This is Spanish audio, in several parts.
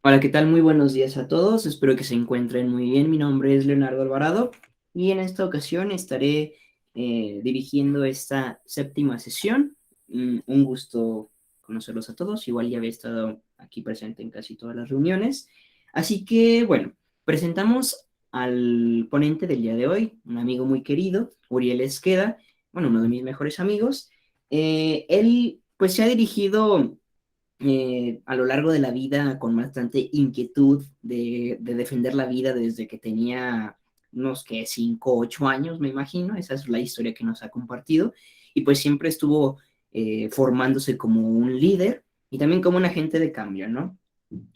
Hola, ¿qué tal? Muy buenos días a todos. Espero que se encuentren muy bien. Mi nombre es Leonardo Alvarado y en esta ocasión estaré dirigiendo esta séptima sesión. Un gusto conocerlos a todos. Igual ya había estado aquí presente en casi todas las reuniones. Así que, bueno, presentamos al ponente del día de hoy, un amigo muy querido, Uriel Esqueda, bueno, uno de mis mejores amigos. Él, pues, se ha dirigido a lo largo de la vida con bastante inquietud de defender la vida desde que tenía unos que 5, 8 años, me imagino. Esa es la historia que nos ha compartido. Y pues siempre estuvo formándose como un líder y también como un agente de cambio, ¿no?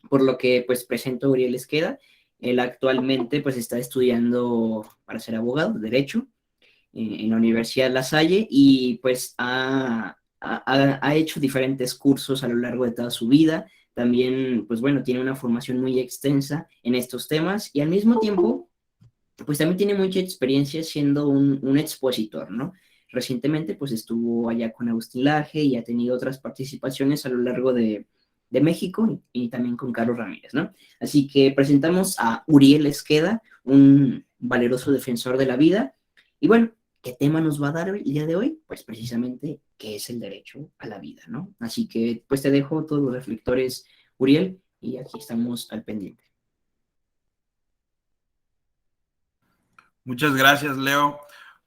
Por lo que pues presento a Uriel Esqueda. Él actualmente pues está estudiando para ser abogado, derecho, en la Universidad La Salle y pues ha hecho diferentes cursos a lo largo de toda su vida. También, pues bueno, tiene una formación muy extensa en estos temas y al mismo tiempo, pues también tiene mucha experiencia siendo un expositor, ¿no? Recientemente, pues estuvo allá con Agustín Laje y ha tenido otras participaciones a lo largo de México y también con Carlos Ramírez, ¿no? Así que presentamos a Uriel Esqueda, un valeroso defensor de la vida. Y bueno, ¿qué tema nos va a dar el día de hoy? Pues precisamente, ¿qué es el derecho a la vida, ¿no? Así que pues te dejo todos los reflectores, Uriel, y aquí estamos al pendiente. Muchas gracias, Leo.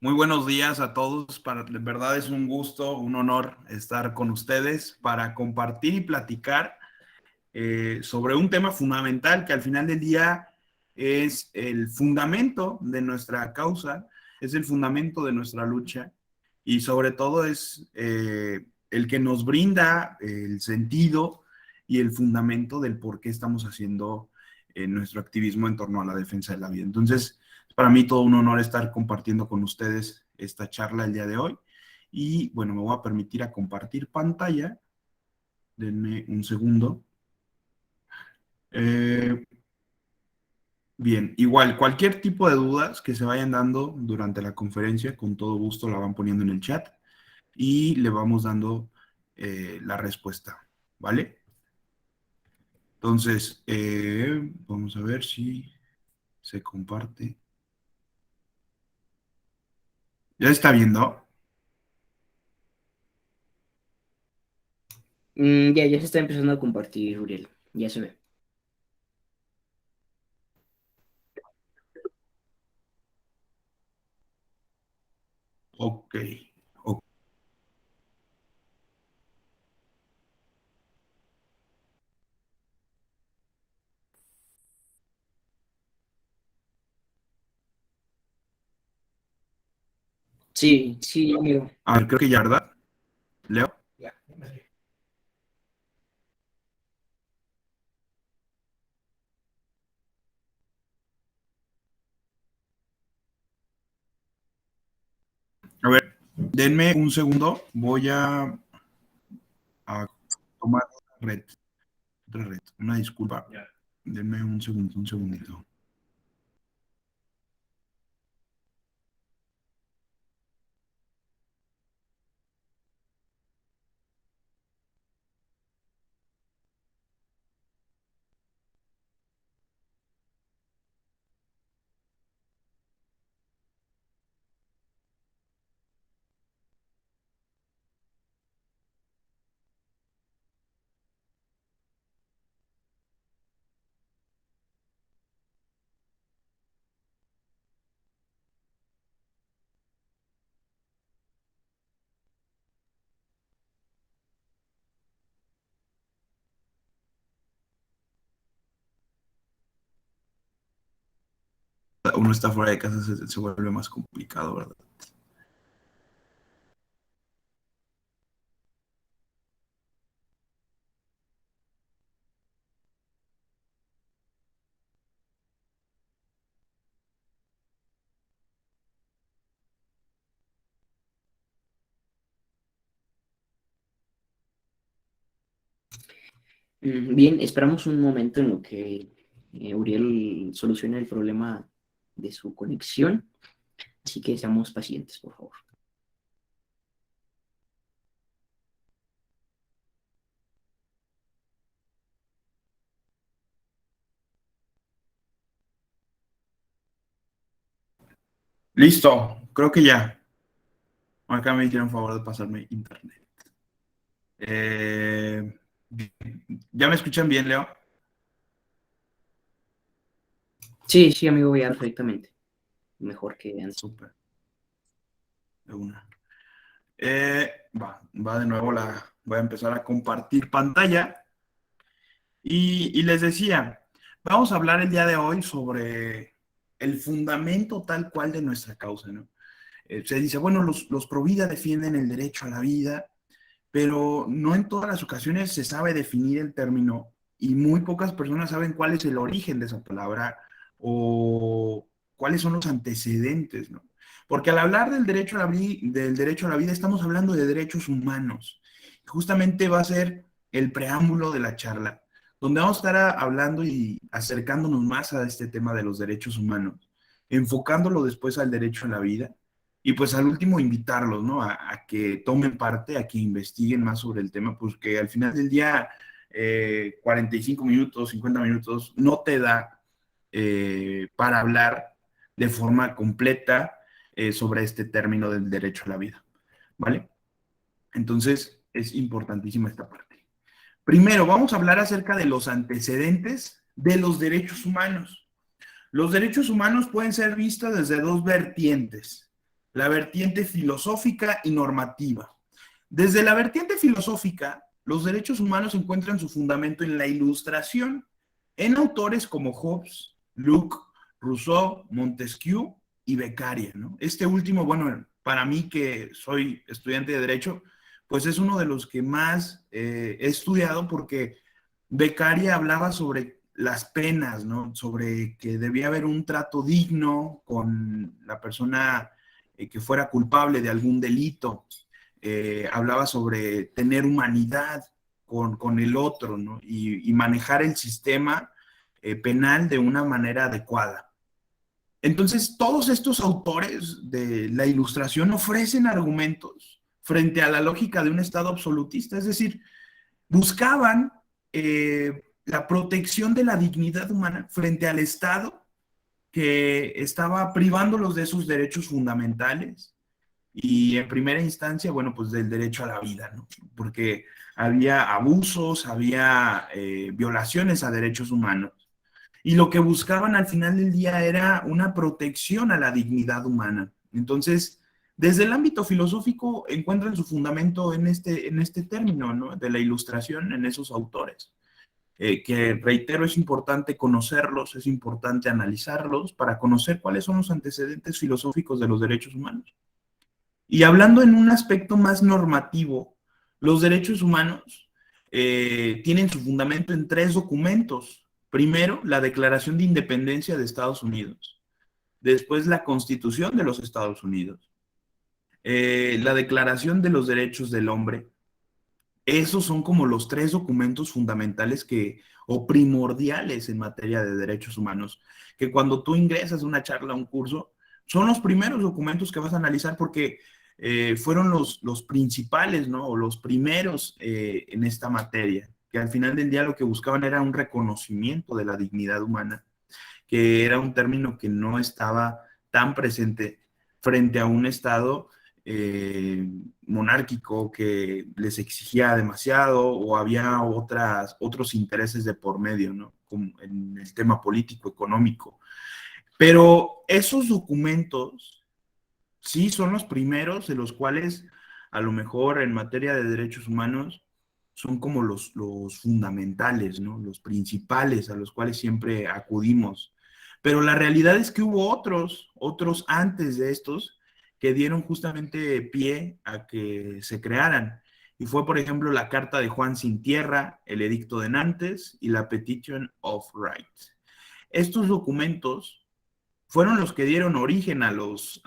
Muy buenos días a todos. De verdad es un gusto, un honor estar con ustedes para compartir y platicar sobre un tema fundamental que al final del día es el fundamento de nuestra causa, es el fundamento de nuestra lucha y sobre todo es el que nos brinda el sentido y el fundamento del por qué estamos haciendo nuestro activismo en torno a la defensa de la vida. Entonces, para mí todo un honor estar compartiendo con ustedes esta charla el día de hoy. Y bueno, me voy a permitir a compartir pantalla. Denme un segundo. Eh, Bien, igual, cualquier tipo de dudas que se vayan dando durante la conferencia, con todo gusto la van poniendo en el chat y le vamos dando la respuesta, ¿vale? Entonces, vamos a ver si se comparte. ¿Ya está viendo? Ya se está empezando a compartir, Uriel. Ya se ve. Ok. Ok. Sí, sí, amigo. A ver, creo que ya, ¿verdad? Leo. Ya. A ver, denme un segundo. Voy a tomar otra red. Una disculpa. Denme un segundo, un segundito. Uno está fuera de casa, se vuelve más complicado, ¿verdad? Bien, esperamos un momento en lo que Uriel solucione el problema de su conexión, así que seamos pacientes, por favor. Listo, creo que ya. Acá me hicieron favor de pasarme internet. Eh, ¿Ya me escuchan bien, Leo? Sí, sí, amigo, ya perfectamente. Mejor que antes. Súper, de una. Va de nuevo voy a empezar a compartir pantalla. Y les decía, vamos a hablar el día de hoy sobre el fundamento tal cual de nuestra causa, ¿no? Se dice, bueno, los pro vida defienden el derecho a la vida, pero no en todas las ocasiones se sabe definir el término y muy pocas personas saben cuál es el origen de esa palabra o cuáles son los antecedentes, ¿no? Porque al hablar del derecho a la vida estamos hablando de derechos humanos. Justamente va a ser el preámbulo de la charla, donde vamos a estar hablando y acercándonos más a este tema de los derechos humanos, enfocándolo después al derecho a la vida y pues al último invitarlos, ¿no? A que tomen parte, a que investiguen más sobre el tema, pues que al final del día 45 minutos, 50 minutos no te da para hablar de forma completa sobre este término del derecho a la vida, ¿vale? Entonces es importantísima esta parte. Primero, vamos a hablar acerca de los antecedentes de los derechos humanos. Los derechos humanos pueden ser vistos desde dos vertientes, la vertiente filosófica y normativa. Desde la vertiente filosófica, los derechos humanos encuentran su fundamento en la Ilustración, en autores como Hobbes, Locke, Rousseau, Montesquieu y Beccaria, ¿no? Este último, bueno, para mí que soy estudiante de Derecho, pues es uno de los que más he estudiado porque Beccaria hablaba sobre las penas, ¿no? Sobre que debía haber un trato digno con la persona que fuera culpable de algún delito. Hablaba sobre tener humanidad con el otro, ¿no? Y manejar el sistema penal de una manera adecuada. Entonces, todos estos autores de la Ilustración ofrecen argumentos frente a la lógica de un Estado absolutista, es decir, buscaban la protección de la dignidad humana frente al Estado que estaba privándolos de esos derechos fundamentales y en primera instancia, bueno, pues del derecho a la vida, ¿no? Porque había abusos, había violaciones a derechos humanos y lo que buscaban al final del día era una protección a la dignidad humana. Entonces, desde el ámbito filosófico encuentran su fundamento en este término, ¿no? De la Ilustración, en esos autores. Que reitero, es importante conocerlos, es importante analizarlos para conocer cuáles son los antecedentes filosóficos de los derechos humanos. Y hablando en un aspecto más normativo, los derechos humanos tienen su fundamento en tres documentos. Primero, la Declaración de Independencia de Estados Unidos. Después, la Constitución de los Estados Unidos. La Declaración de los Derechos del Hombre. Esos son como los tres documentos fundamentales o primordiales en materia de derechos humanos, que cuando tú ingresas a una charla, a un curso, son los primeros documentos que vas a analizar porque fueron los principales, ¿no? O los primeros en esta materia, que al final del día lo que buscaban era un reconocimiento de la dignidad humana, que era un término que no estaba tan presente frente a un Estado monárquico que les exigía demasiado o había otros intereses de por medio, ¿no? Como en el tema político, económico. Pero esos documentos sí son los primeros de los cuales a lo mejor en materia de derechos humanos son como los fundamentales, ¿no? Los principales a los cuales siempre acudimos. Pero la realidad es que hubo otros antes de estos que dieron justamente pie a que se crearan. Y fue, por ejemplo, la Carta de Juan Sin Tierra, el Edicto de Nantes y la Petition of Rights. Estos documentos fueron los que dieron origen a los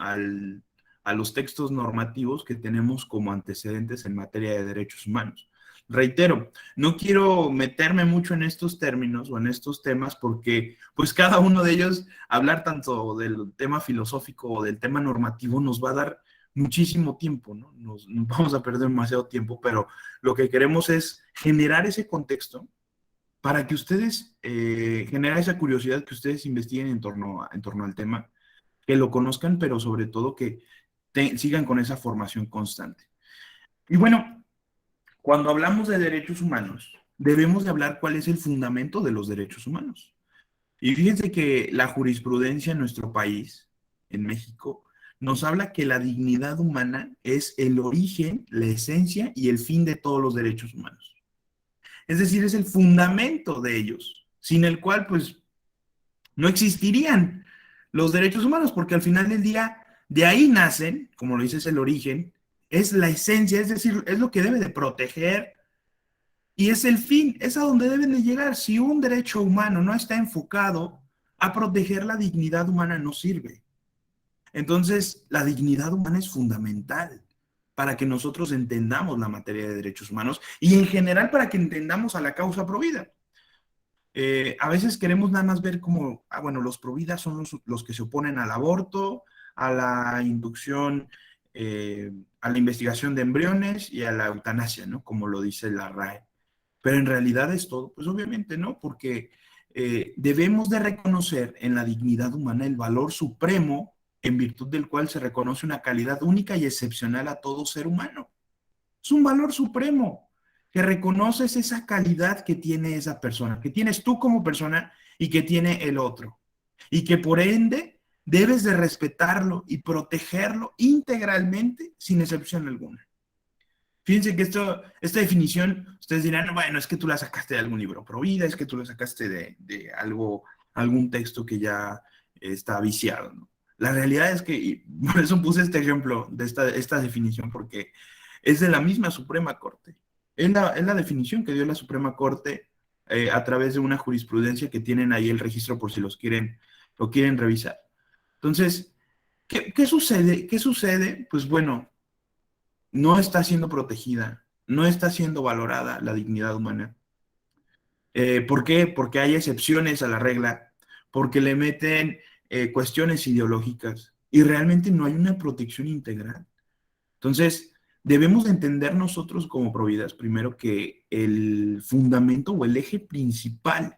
textos normativos que tenemos como antecedentes en materia de derechos humanos. Reitero, no quiero meterme mucho en estos términos o en estos temas porque pues cada uno de ellos, hablar tanto del tema filosófico o del tema normativo nos va a dar muchísimo tiempo, ¿no? Nos vamos a perder demasiado tiempo, pero lo que queremos es generar ese contexto para que ustedes generen esa curiosidad, que ustedes investiguen en torno al tema que lo conozcan, pero sobre todo que sigan con esa formación constante. Y bueno, cuando hablamos de derechos humanos, debemos de hablar cuál es el fundamento de los derechos humanos. Y fíjense que la jurisprudencia en nuestro país, en México, nos habla que la dignidad humana es el origen, la esencia y el fin de todos los derechos humanos. Es decir, es el fundamento de ellos, sin el cual pues no existirían los derechos humanos, porque al final del día de ahí nacen, como lo dices, el origen, es la esencia, es decir, es lo que debe de proteger y es el fin, es a donde deben de llegar. Si un derecho humano no está enfocado a proteger la dignidad humana, no sirve. Entonces, la dignidad humana es fundamental para que nosotros entendamos la materia de derechos humanos y en general para que entendamos a la causa provida. A veces queremos nada más ver como, bueno, los providas son los que se oponen al aborto, a la inducción, a la investigación de embriones y a la eutanasia, ¿no? Como lo dice la RAE. Pero en realidad es todo, pues obviamente no, porque debemos de reconocer en la dignidad humana el valor supremo en virtud del cual se reconoce una calidad única y excepcional a todo ser humano. Es un valor supremo, que reconoces esa calidad que tiene esa persona, que tienes tú como persona y que tiene el otro. Y que por ende debes de respetarlo y protegerlo integralmente sin excepción alguna. Fíjense que esta definición, ustedes dirán, bueno, es que tú la sacaste de algún libro pro vida, es que tú la sacaste de algún texto que ya está viciado, ¿no? La realidad es que, y por eso puse este ejemplo de esta definición, porque es de la misma Suprema Corte. Es la definición que dio la Suprema Corte a través de una jurisprudencia que tienen ahí el registro por si lo quieren revisar. Entonces, ¿qué sucede? ¿Qué sucede? Pues bueno, no está siendo protegida, no está siendo valorada la dignidad humana. ¿Por qué? Porque hay excepciones a la regla, porque le meten cuestiones ideológicas y realmente no hay una protección integral. Entonces, debemos de entender nosotros como Providas, primero, que el fundamento o el eje principal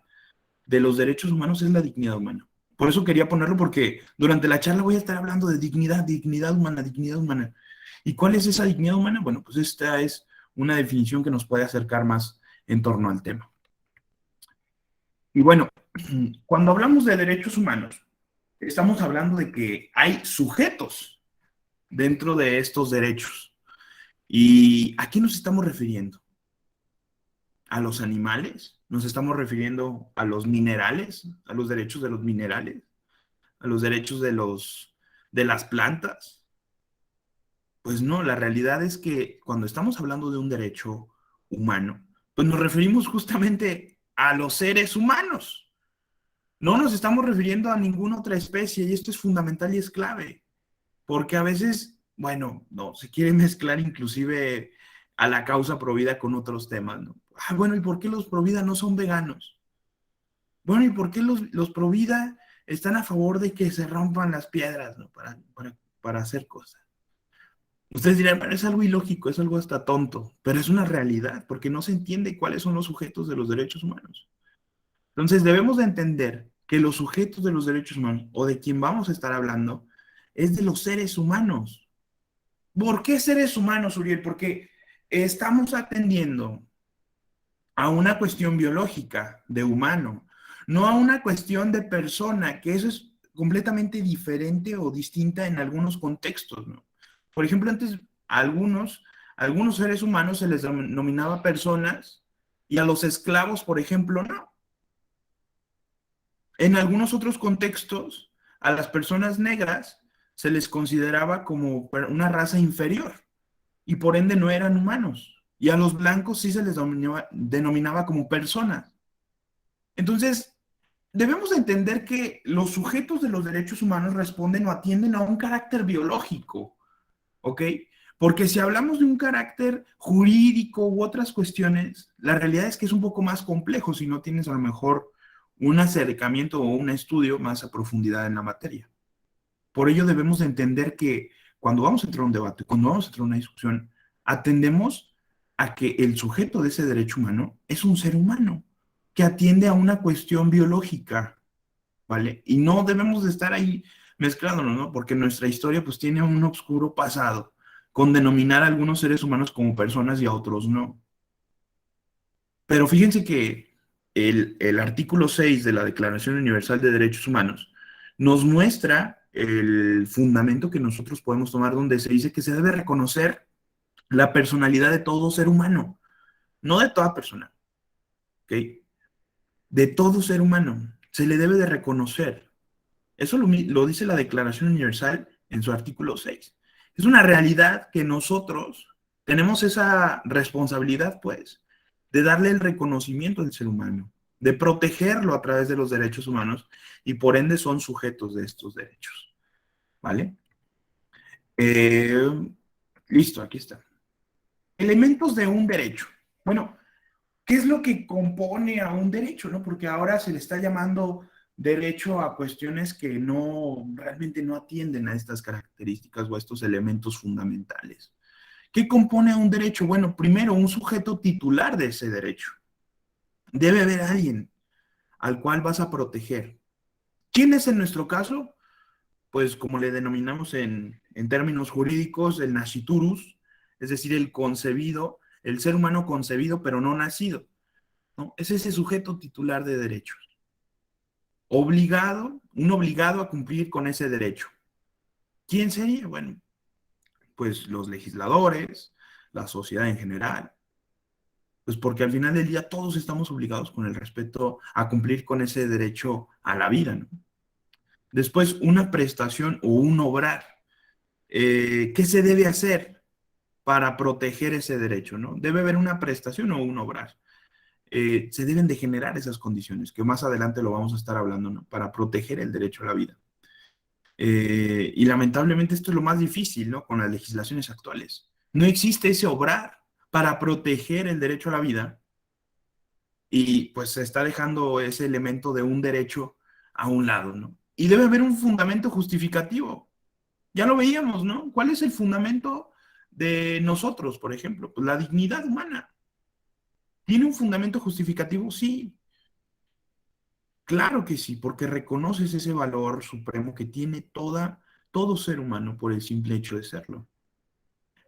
de los derechos humanos es la dignidad humana. Por eso quería ponerlo, porque durante la charla voy a estar hablando de dignidad humana, dignidad humana. ¿Y cuál es esa dignidad humana? Bueno, pues esta es una definición que nos puede acercar más en torno al tema. Y bueno, cuando hablamos de derechos humanos, estamos hablando de que hay sujetos dentro de estos derechos. ¿Y a qué nos estamos refiriendo? ¿A los animales? ¿Nos estamos refiriendo a los minerales? ¿A los derechos de los minerales? ¿A los derechos de las plantas? Pues no, la realidad es que cuando estamos hablando de un derecho humano, pues nos referimos justamente a los seres humanos. No nos estamos refiriendo a ninguna otra especie y esto es fundamental y es clave, porque a veces, bueno, no, se quiere mezclar inclusive a la causa provida con otros temas, ¿no? Bueno, ¿y por qué los provida no son veganos? Bueno, ¿y por qué los provida están a favor de que se rompan las piedras, ¿no? Para hacer cosas. Ustedes dirán, pero es algo ilógico, es algo hasta tonto, pero es una realidad, porque no se entiende cuáles son los sujetos de los derechos humanos. Entonces debemos de entender que los sujetos de los derechos humanos, o de quien vamos a estar hablando, es de los seres humanos. ¿Por qué seres humanos, Uriel? Porque estamos atendiendo a una cuestión biológica de humano, no a una cuestión de persona, que eso es completamente diferente o distinta en algunos contextos, ¿no? Por ejemplo, antes a algunos seres humanos se les denominaba personas y a los esclavos, por ejemplo, no. En algunos otros contextos, a las personas negras se les consideraba como una raza inferior y por ende no eran humanos. Y a los blancos sí se les denominaba como personas. Entonces, debemos entender que los sujetos de los derechos humanos responden o atienden a un carácter biológico, ¿ok? Porque si hablamos de un carácter jurídico u otras cuestiones, la realidad es que es un poco más complejo si no tienes a lo mejor un acercamiento o un estudio más a profundidad en la materia. Por ello debemos de entender que cuando vamos a entrar a un debate, cuando vamos a entrar a una discusión, atendemos a que el sujeto de ese derecho humano es un ser humano que atiende a una cuestión biológica, ¿vale? Y no debemos de estar ahí mezclándonos, ¿no? Porque nuestra historia pues tiene un oscuro pasado con denominar a algunos seres humanos como personas y a otros no. Pero fíjense que el artículo 6 de la Declaración Universal de Derechos Humanos nos muestra el fundamento que nosotros podemos tomar, donde se dice que se debe reconocer la personalidad de todo ser humano, no de toda persona, ¿ok? De todo ser humano, se le debe de reconocer. Eso lo dice la Declaración Universal en su artículo 6. Es una realidad que nosotros tenemos esa responsabilidad, pues, de darle el reconocimiento al ser humano, de protegerlo a través de los derechos humanos y por ende son sujetos de estos derechos. ¿Vale? Eh, Listo, aquí está. Elementos de un derecho. Bueno, ¿qué es lo que compone a un derecho, no? Porque ahora se le está llamando derecho a cuestiones que no realmente no atienden a estas características o a estos elementos fundamentales. ¿Qué compone a un derecho? Bueno, primero, un sujeto titular de ese derecho. Debe haber alguien al cual vas a proteger. ¿Quién es en nuestro caso? Pues como le denominamos en términos jurídicos, el nasciturus, es decir, el concebido, el ser humano concebido pero no nacido, ¿no? Es ese sujeto titular de derechos. Un obligado a cumplir con ese derecho. ¿Quién sería? Bueno, pues los legisladores, la sociedad en general. Pues porque al final del día todos estamos obligados con el respeto a cumplir con ese derecho a la vida, ¿no? Después, una prestación o un obrar. ¿Qué se debe hacer para proteger ese derecho, ¿no? Debe haber una prestación o un obrar. Se deben de generar esas condiciones, que más adelante lo vamos a estar hablando, ¿no? Para proteger el derecho a la vida. Y lamentablemente esto es lo más difícil, ¿no? Con las legislaciones actuales. No existe ese obrar para proteger el derecho a la vida y pues se está dejando ese elemento de un derecho a un lado, ¿no? Y debe haber un fundamento justificativo. Ya lo veíamos, ¿no? ¿Cuál es el fundamento de nosotros, por ejemplo? Pues la dignidad humana. ¿Tiene un fundamento justificativo? Sí, claro que sí, porque reconoces ese valor supremo que tiene todo ser humano por el simple hecho de serlo.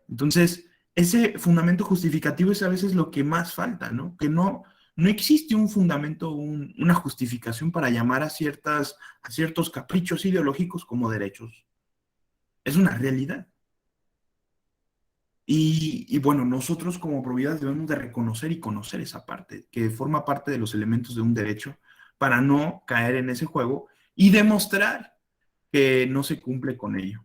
Entonces, ese fundamento justificativo es a veces lo que más falta, ¿no? Que no existe un fundamento, una justificación para llamar a ciertos caprichos ideológicos como derechos. Es una realidad. Y bueno, nosotros como probidad debemos de reconocer y conocer esa parte, que forma parte de los elementos de un derecho, para no caer en ese juego y demostrar que no se cumple con ello.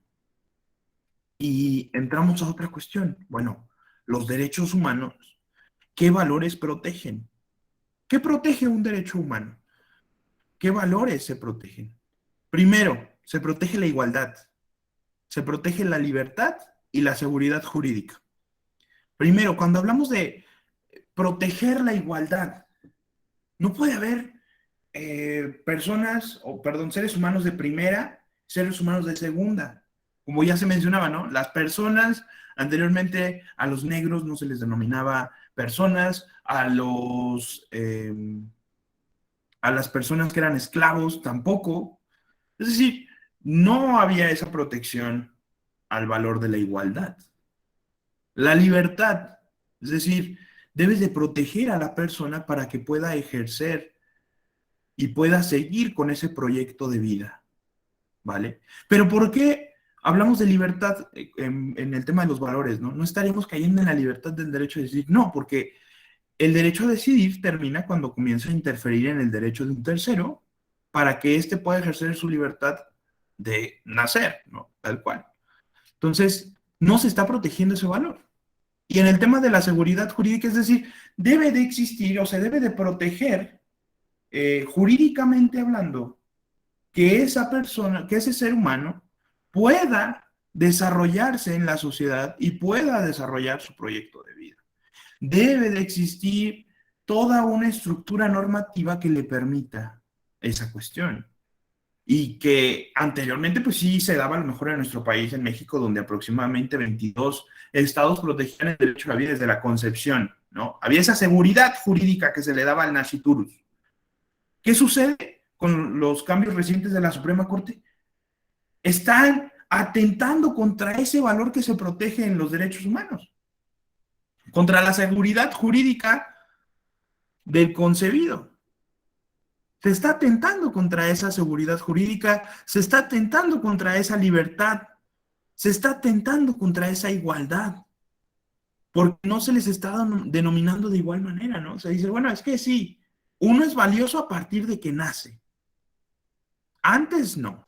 Y entramos a otra cuestión. Bueno, los derechos humanos, ¿qué valores protegen? ¿Qué protege un derecho humano? ¿Qué valores se protegen? Primero, se protege la igualdad, se protege la libertad y la seguridad jurídica. Primero, cuando hablamos de proteger la igualdad, no puede haber personas, o perdón, seres humanos de primera, seres humanos de segunda. Como ya se mencionaba, ¿no? Las personas, anteriormente a los negros no se les denominaba personas, a las personas que eran esclavos tampoco. Es decir, no había esa protección al valor de la igualdad. La libertad, es decir, debes de proteger a la persona para que pueda ejercer y pueda seguir con ese proyecto de vida, ¿vale? Pero ¿por qué hablamos de libertad en el tema de los valores, ¿no? No estaremos cayendo en la libertad del derecho a decidir, no, porque el derecho a decidir termina cuando comienza a interferir en el derecho de un tercero para que éste pueda ejercer su libertad de nacer, ¿no? Tal cual. Entonces, no se está protegiendo ese valor. Y en el tema de la seguridad jurídica, es decir, debe de existir o se debe de proteger jurídicamente hablando, que esa persona, que ese ser humano pueda desarrollarse en la sociedad y pueda desarrollar su proyecto de vida. Debe de existir toda una estructura normativa que le permita esa cuestión. Y que anteriormente, pues sí, se daba a lo mejor en nuestro país, en México, donde aproximadamente 22 estados protegían el derecho a la vida desde la concepción, ¿no? Había esa seguridad jurídica que se le daba al nasciturus. ¿Qué sucede con los cambios recientes de la Suprema Corte? están atentando contra ese valor que se protege en los derechos humanos, contra la seguridad jurídica del concebido. Se está atentando contra esa seguridad jurídica, se está atentando contra esa libertad, se está atentando contra esa igualdad, porque no se les está denominando de igual manera, ¿no? Se dice, bueno, es que sí, uno es valioso a partir de que nace. Antes no.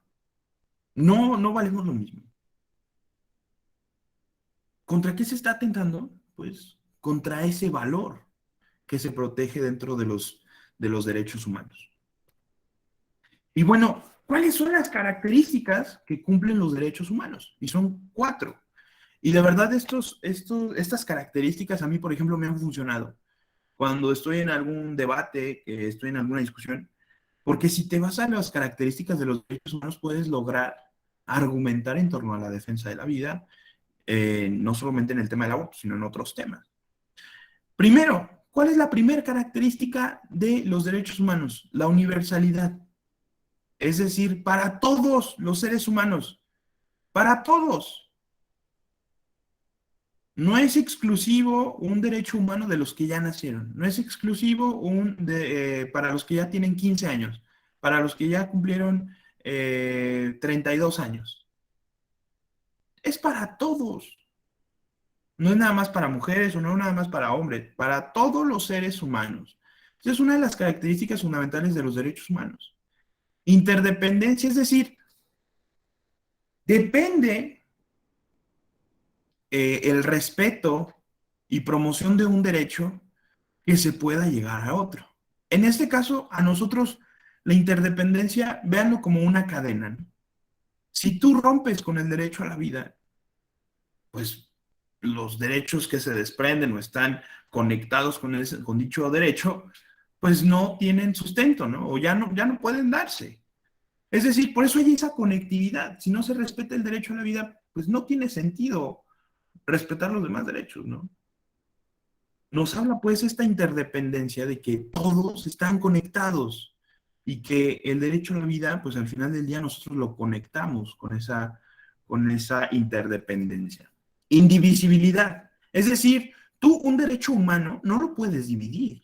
No valemos lo mismo. ¿Contra qué se está atentando? Pues contra ese valor que se protege dentro de los derechos humanos. Y bueno, ¿cuáles son las características que cumplen los derechos humanos? Y son 4. Y de verdad estas características a mí, por ejemplo, me han funcionado cuando estoy en algún debate, estoy en alguna discusión, porque si te vas a las características de los derechos humanos, puedes lograr argumentar en torno a la defensa de la vida, no solamente en el tema del aborto, sino en otros temas. Primero, ¿cuál es la primera característica de los derechos humanos? La universalidad. Es decir, para todos los seres humanos, para todos. No es exclusivo un derecho humano de los que ya nacieron, no es exclusivo para los que ya tienen 15 años, para los que ya cumplieron 32 años. Es para todos. No es nada más para mujeres o no es nada más para hombres, para todos los seres humanos. Esa es una de las características fundamentales de los derechos humanos. Interdependencia, es decir, depende el respeto y promoción de un derecho que se pueda llegar a otro. En este caso, a nosotros la interdependencia, véanlo como una cadena, ¿no? Si tú rompes con el derecho a la vida, pues los derechos que se desprenden o están conectados con dicho derecho, pues no tienen sustento, ¿no? O ya no pueden darse. Es decir, por eso hay esa conectividad. Si no se respeta el derecho a la vida, pues no tiene sentido respetar los demás derechos, ¿no? Nos habla pues esta interdependencia de que todos están conectados y que el derecho a la vida, pues al final del día nosotros lo conectamos con esa interdependencia. Indivisibilidad. Es decir, tú un derecho humano no lo puedes dividir.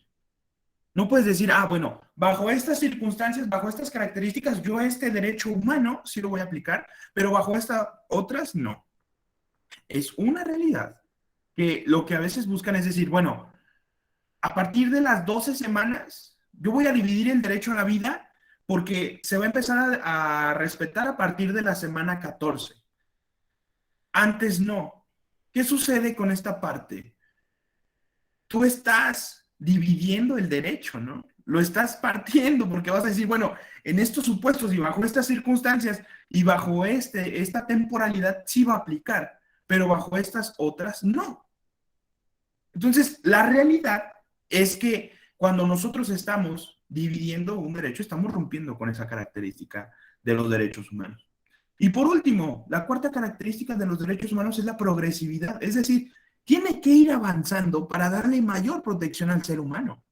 No puedes decir, bueno, bajo estas circunstancias, bajo estas características, yo este derecho humano sí lo voy a aplicar, pero bajo estas otras no. Es una realidad que lo que a veces buscan es decir, bueno, a partir de las 12 semanas, yo voy a dividir el derecho a la vida porque se va a empezar a respetar a partir de la semana 14. Antes no. ¿Qué sucede con esta parte? Tú estás dividiendo el derecho, ¿no? Lo estás partiendo porque vas a decir, bueno, en estos supuestos y bajo estas circunstancias y bajo esta temporalidad sí va a aplicar, pero bajo estas otras no. Entonces, la realidad es que cuando nosotros estamos dividiendo un derecho, estamos rompiendo con esa característica de los derechos humanos. Y por último, la cuarta característica de los derechos humanos es la progresividad, es decir, tiene que ir avanzando para darle mayor protección al ser humano.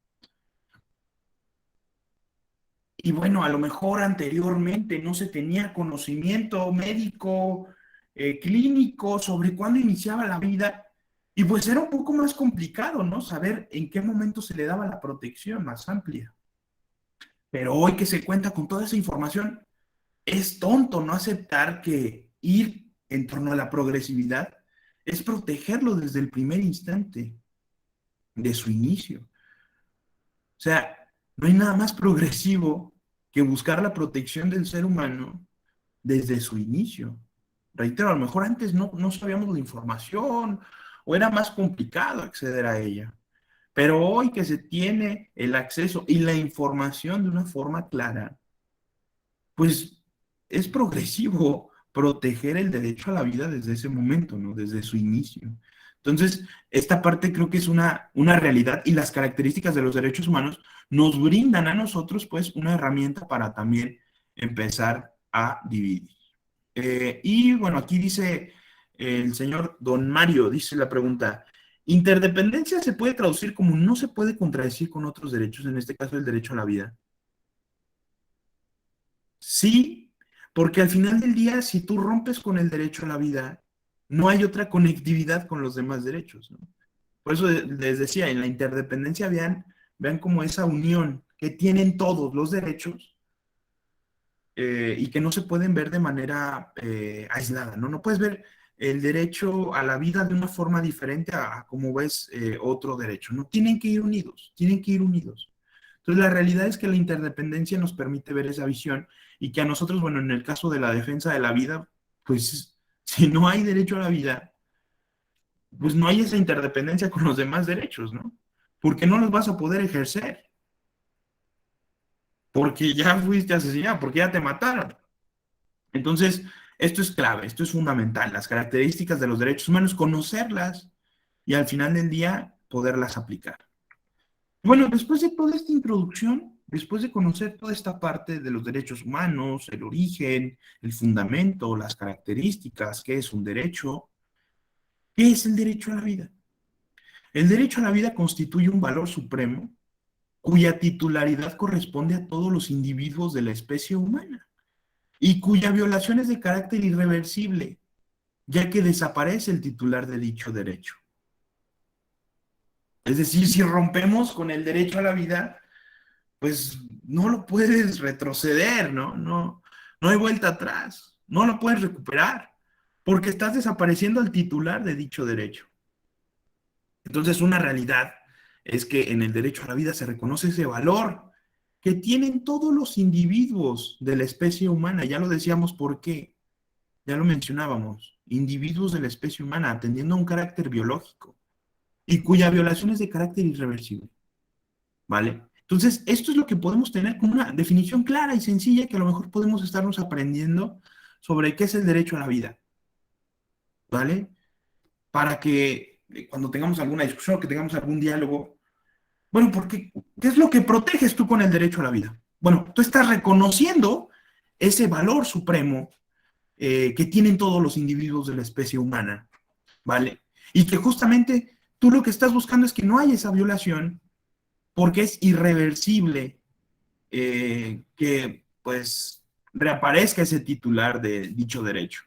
Y bueno, a lo mejor anteriormente no se tenía conocimiento médico, clínico sobre cuándo iniciaba la vida. Y pues era un poco más complicado, ¿no? Saber en qué momento se le daba la protección más amplia. Pero hoy que se cuenta con toda esa información, es tonto no aceptar que ir en torno a la progresividad es protegerlo desde el primer instante de su inicio. O sea, no hay nada más progresivo que buscar la protección del ser humano desde su inicio. Reitero, a lo mejor antes no sabíamos la información o era más complicado acceder a ella. Pero hoy que se tiene el acceso y la información de una forma clara, pues es progresivo proteger el derecho a la vida desde ese momento, ¿no? Desde su inicio. Entonces, esta parte creo que es una realidad y las características de los derechos humanos nos brindan a nosotros, pues, una herramienta para también empezar a dividir. Y bueno, aquí dice el señor Don Mario, dice la pregunta, ¿interdependencia se puede traducir como no se puede contradecir con otros derechos, en este caso el derecho a la vida? Sí, Porque al final del día, si tú rompes con el derecho a la vida, no hay otra conectividad con los demás derechos, ¿no? Por eso les decía, en la interdependencia vean como esa unión que tienen todos los derechos y que no se pueden ver de manera aislada, ¿no? No puedes ver el derecho a la vida de una forma diferente a como ves otro derecho, ¿no? Tienen que ir unidos, tienen que ir unidos. Entonces, la realidad es que la interdependencia nos permite ver esa visión y que a nosotros, bueno, en el caso de la defensa de la vida, pues si no hay derecho a la vida, pues no hay esa interdependencia con los demás derechos, ¿no? Porque no los vas a poder ejercer, porque ya fuiste asesinado, porque ya te mataron. Entonces, esto es clave, esto es fundamental, las características de los derechos humanos, conocerlas y al final del día poderlas aplicar. Bueno, después de toda esta introducción, después de conocer toda esta parte de los derechos humanos, el origen, el fundamento, las características, qué es un derecho, ¿qué es el derecho a la vida? El derecho a la vida constituye un valor supremo cuya titularidad corresponde a todos los individuos de la especie humana y cuya violación es de carácter irreversible, ya que desaparece el titular de dicho derecho. Es decir, si rompemos con el derecho a la vida, pues no lo puedes retroceder, ¿no? No hay vuelta atrás, no lo puedes recuperar, porque estás desapareciendo al titular de dicho derecho. Entonces, una realidad es que en el derecho a la vida se reconoce ese valor que tienen todos los individuos de la especie humana. Ya lo decíamos, ¿por qué? Ya lo mencionábamos, individuos de la especie humana atendiendo a un carácter biológico y cuya violación es de carácter irreversible, ¿vale? Entonces, esto es lo que podemos tener como una definición clara y sencilla que a lo mejor podemos estarnos aprendiendo sobre qué es el derecho a la vida, ¿vale? Para que cuando tengamos alguna discusión, que tengamos algún diálogo, bueno, porque ¿qué es lo que proteges tú con el derecho a la vida? Bueno, tú estás reconociendo ese valor supremo que tienen todos los individuos de la especie humana, ¿vale? Y que justamente tú lo que estás buscando es que no haya esa violación porque es irreversible que pues reaparezca ese titular de dicho derecho.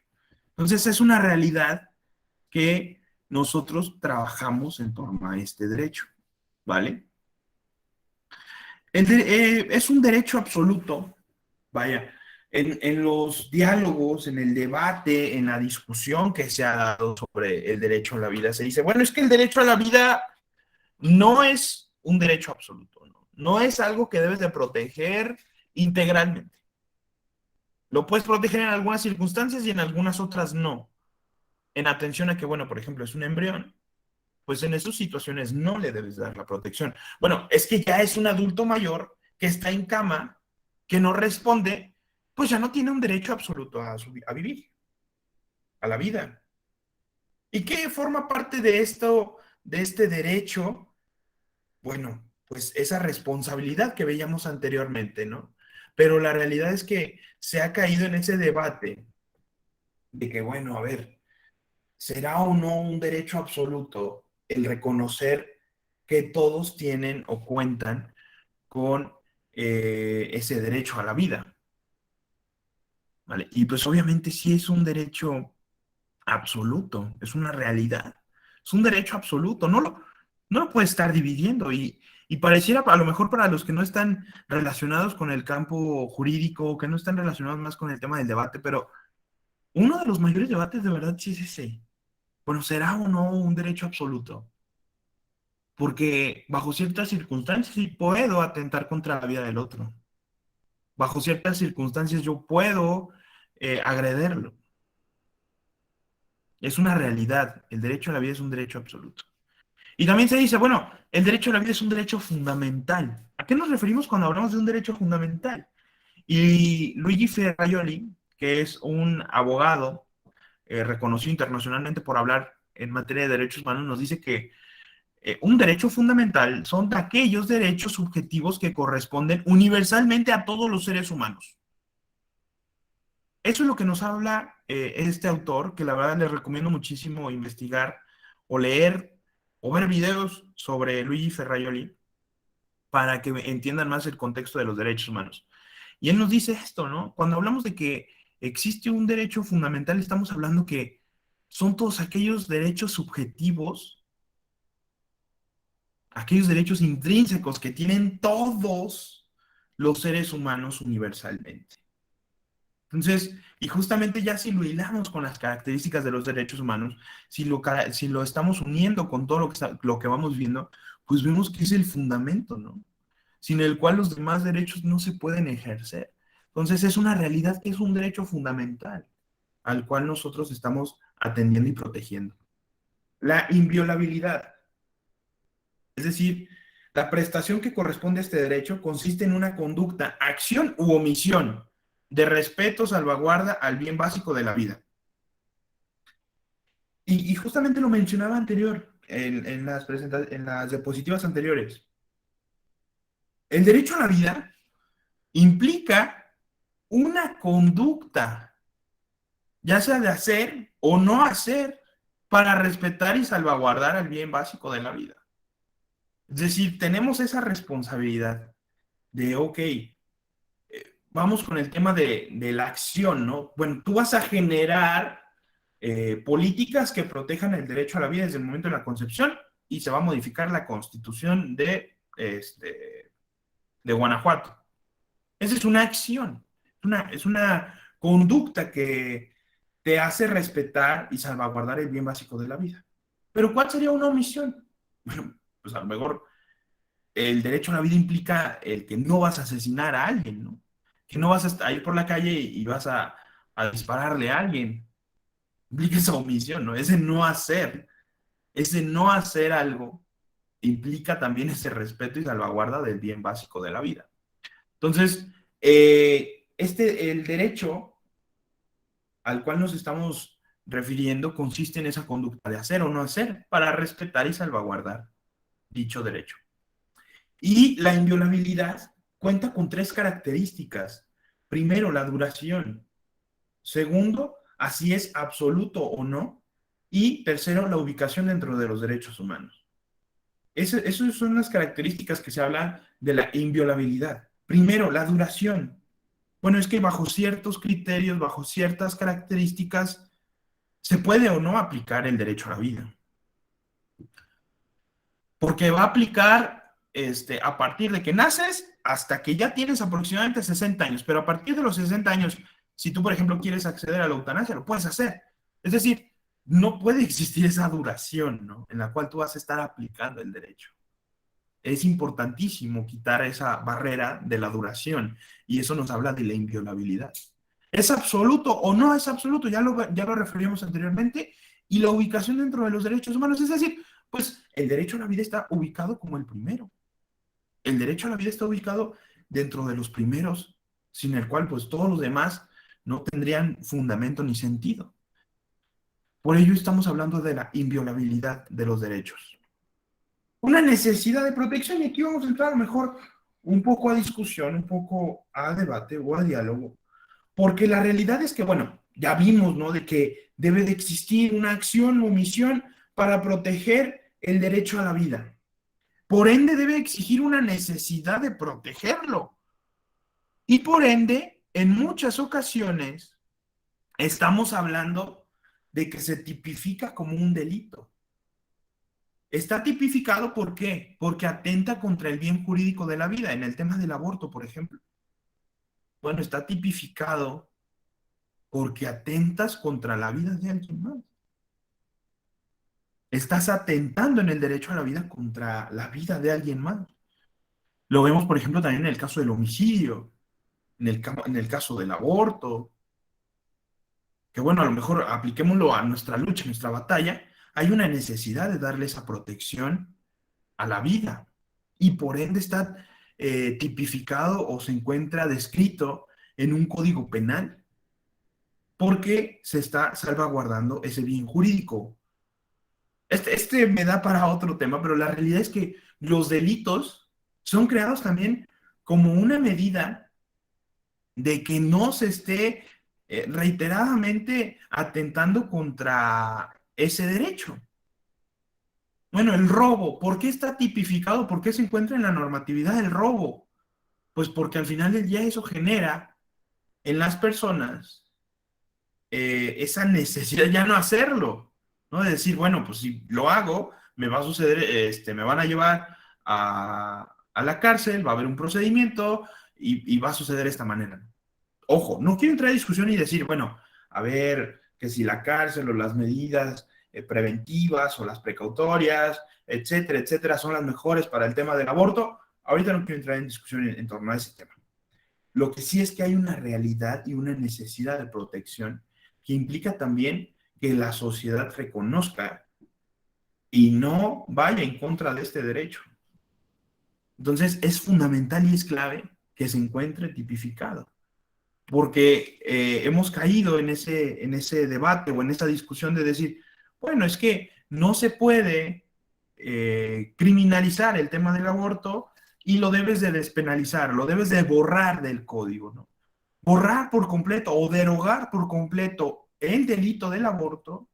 Entonces es una realidad que nosotros trabajamos en torno a este derecho, ¿vale? Es un derecho absoluto, vaya, en los diálogos, en el debate, en la discusión que se ha dado sobre el derecho a la vida, se dice, bueno, es que el derecho a la vida no es un derecho absoluto, no es algo que debes de proteger integralmente. Lo puedes proteger en algunas circunstancias y en algunas otras no. En atención a que, bueno, por ejemplo, es un embrión, pues en esas situaciones no le debes dar la protección. Bueno, es que ya es un adulto mayor que está en cama, que no responde, pues ya no tiene un derecho absoluto a vivir, a la vida. ¿Y qué forma parte de esto, de este derecho? Bueno, pues esa responsabilidad que veíamos anteriormente, ¿no? Pero la realidad es que se ha caído en ese debate de que, bueno, a ver, ¿será o no un derecho absoluto el reconocer que todos tienen o cuentan con ese derecho a la vida? ¿Vale? Y pues obviamente sí es un derecho absoluto, es una realidad, es un derecho absoluto, no lo puede estar dividiendo y pareciera a lo mejor para los que no están relacionados con el campo jurídico, que no están relacionados más con el tema del debate, pero uno de los mayores debates de verdad sí es ese. Bueno, ¿será o no un derecho absoluto? Porque bajo ciertas circunstancias sí puedo atentar contra la vida del otro. Bajo ciertas circunstancias yo puedo agrederlo. Es una realidad. El derecho a la vida es un derecho absoluto. Y también se dice, bueno, el derecho a la vida es un derecho fundamental. ¿A qué nos referimos cuando hablamos de un derecho fundamental? Y Luigi Ferraioli, que es un abogado reconocido internacionalmente por hablar en materia de derechos humanos, nos dice que un derecho fundamental son de aquellos derechos subjetivos que corresponden universalmente a todos los seres humanos. Eso es lo que nos habla este autor, que la verdad les recomiendo muchísimo investigar o leer o ver videos sobre Luigi Ferraioli para que entiendan más el contexto de los derechos humanos. Y él nos dice esto, ¿no? Cuando hablamos de que existe un derecho fundamental, estamos hablando que son todos aquellos derechos subjetivos, aquellos derechos intrínsecos que tienen todos los seres humanos universalmente. Entonces, y justamente ya si lo hilamos con las características de los derechos humanos, si lo estamos uniendo con todo lo que vamos viendo, pues vemos que es el fundamento, ¿no? Sin el cual los demás derechos no se pueden ejercer. Entonces, es una realidad que es un derecho fundamental al cual nosotros estamos atendiendo y protegiendo. La inviolabilidad, es decir, la prestación que corresponde a este derecho consiste en una conducta, acción u omisión de respeto, salvaguarda al bien básico de la vida. Y justamente lo mencionaba anterior, en las diapositivas anteriores. El derecho a la vida implica una conducta, ya sea de hacer o no hacer, para respetar y salvaguardar el bien básico de la vida. Es decir, tenemos esa responsabilidad de, ok, vamos con el tema de la acción, ¿no? Bueno, tú vas a generar políticas que protejan el derecho a la vida desde el momento de la concepción y se va a modificar la constitución de Guanajuato. Esa es una acción, es una conducta que te hace respetar y salvaguardar el bien básico de la vida. Pero ¿cuál sería una omisión? Bueno, pues a lo mejor el derecho a la vida implica el que no vas a asesinar a alguien, ¿no? Que no vas a ir por la calle y vas a dispararle a alguien. Implica esa omisión, ¿no? Ese no hacer algo implica también ese respeto y salvaguarda del bien básico de la vida. Entonces, el derecho al cual nos estamos refiriendo consiste en esa conducta de hacer o no hacer para respetar y salvaguardar dicho derecho. Y la inviolabilidad cuenta con 3 características. Primero, la duración. Segundo, así es absoluto o no. Y tercero, la ubicación dentro de los derechos humanos. Esas son las características que se hablan de la inviolabilidad. Primero, la duración. Bueno, es que bajo ciertos criterios, bajo ciertas características, se puede o no aplicar el derecho a la vida. Porque va a aplicar a partir de que naces hasta que ya tienes aproximadamente 60 años. Pero a partir de los 60 años, si tú, por ejemplo, quieres acceder a la eutanasia, lo puedes hacer. Es decir, no puede existir esa duración, ¿no? En la cual tú vas a estar aplicando el derecho. Es importantísimo quitar esa barrera de la duración y eso nos habla de la inviolabilidad. ¿Es absoluto o no es absoluto? Ya lo referimos anteriormente. Y la ubicación dentro de los derechos humanos, es decir, pues el derecho a la vida está ubicado como el primero. El derecho a la vida está ubicado dentro de los primeros, sin el cual pues todos los demás no tendrían fundamento ni sentido. Por ello estamos hablando de la inviolabilidad de los derechos. Una necesidad de protección, y aquí vamos a entrar a lo mejor un poco a discusión, un poco a debate o a diálogo, porque la realidad es que, bueno, ya vimos, ¿no? De que debe de existir una acción o omisión para proteger el derecho a la vida. Por ende, debe exigir una necesidad de protegerlo. Y por ende, en muchas ocasiones, estamos hablando de que se tipifica como un delito. Está tipificado, ¿por qué? Porque atenta contra el bien jurídico de la vida, en el tema del aborto, por ejemplo. Bueno, está tipificado porque atentas contra la vida de alguien más. Estás atentando en el derecho a la vida contra la vida de alguien más. Lo vemos, por ejemplo, también en el caso del homicidio, en el caso del aborto, que bueno, a lo mejor apliquémoslo a nuestra lucha, a nuestra batalla, hay una necesidad de darle esa protección a la vida y por ende está tipificado o se encuentra descrito en un código penal porque se está salvaguardando ese bien jurídico. Este me da para otro tema, pero la realidad es que los delitos son creados también como una medida de que no se esté reiteradamente atentando contra ese derecho. Bueno, el robo, ¿por qué está tipificado? ¿Por qué se encuentra en la normatividad el robo? Pues porque al final del día eso genera en las personas esa necesidad ya no hacerlo, ¿no? De decir, bueno, pues si lo hago, me va a suceder, me van a llevar a la cárcel, va a haber un procedimiento y va a suceder de esta manera. Ojo, no quiero entrar a discusión y decir, bueno, a ver, que si la cárcel o las medidas preventivas o las precautorias, etcétera, etcétera, son las mejores para el tema del aborto. Ahorita no quiero entrar en discusión en torno a ese tema. Lo que sí es que hay una realidad y una necesidad de protección que implica también que la sociedad reconozca y no vaya en contra de este derecho. Entonces, es fundamental y es clave que se encuentre tipificado, porque hemos caído en ese debate o en esa discusión de decir, bueno, es que no se puede criminalizar el tema del aborto y lo debes de despenalizar, lo debes de borrar del código, ¿no? Borrar por completo o derogar por completo el delito del aborto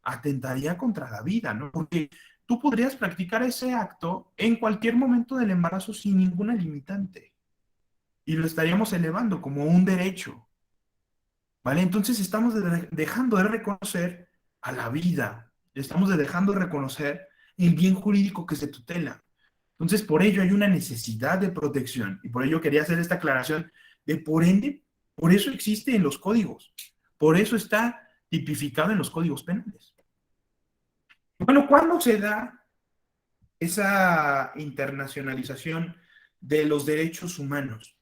atentaría contra la vida, ¿no? Porque tú podrías practicar ese acto en cualquier momento del embarazo sin ninguna limitante y lo estaríamos elevando como un derecho, ¿vale? Entonces estamos dejando de reconocer a la vida, estamos dejando de reconocer el bien jurídico que se tutela. Entonces, por ello hay una necesidad de protección y por ello quería hacer esta aclaración de por ende, por eso existe en los códigos, por eso está tipificado en los códigos penales. Bueno, ¿cuándo se da esa internacionalización de los derechos humanos?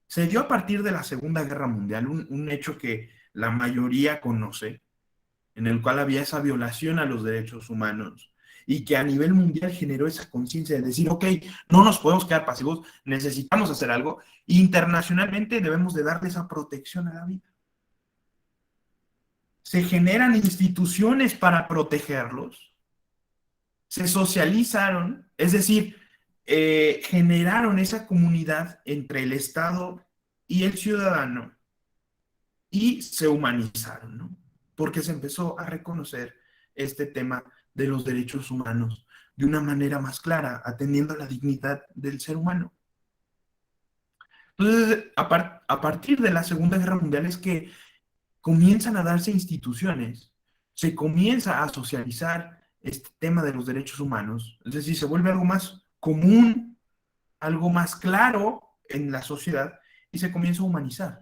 Se dio a partir de la Segunda Guerra Mundial, un hecho que la mayoría conoce, en el cual había esa violación a los derechos humanos y que a nivel mundial generó esa conciencia de decir, ok, no nos podemos quedar pasivos, necesitamos hacer algo, e internacionalmente debemos de darle esa protección a la vida. Se generan instituciones para protegerlos, se socializaron, es decir, generaron esa comunidad entre el Estado y el ciudadano y se humanizaron, ¿no? Porque se empezó a reconocer este tema de los derechos humanos de una manera más clara, atendiendo a la dignidad del ser humano. Entonces, a partir de la Segunda Guerra Mundial es que comienzan a darse instituciones, se comienza a socializar este tema de los derechos humanos, es decir, se vuelve algo más común, algo más claro en la sociedad y se comienza a humanizar,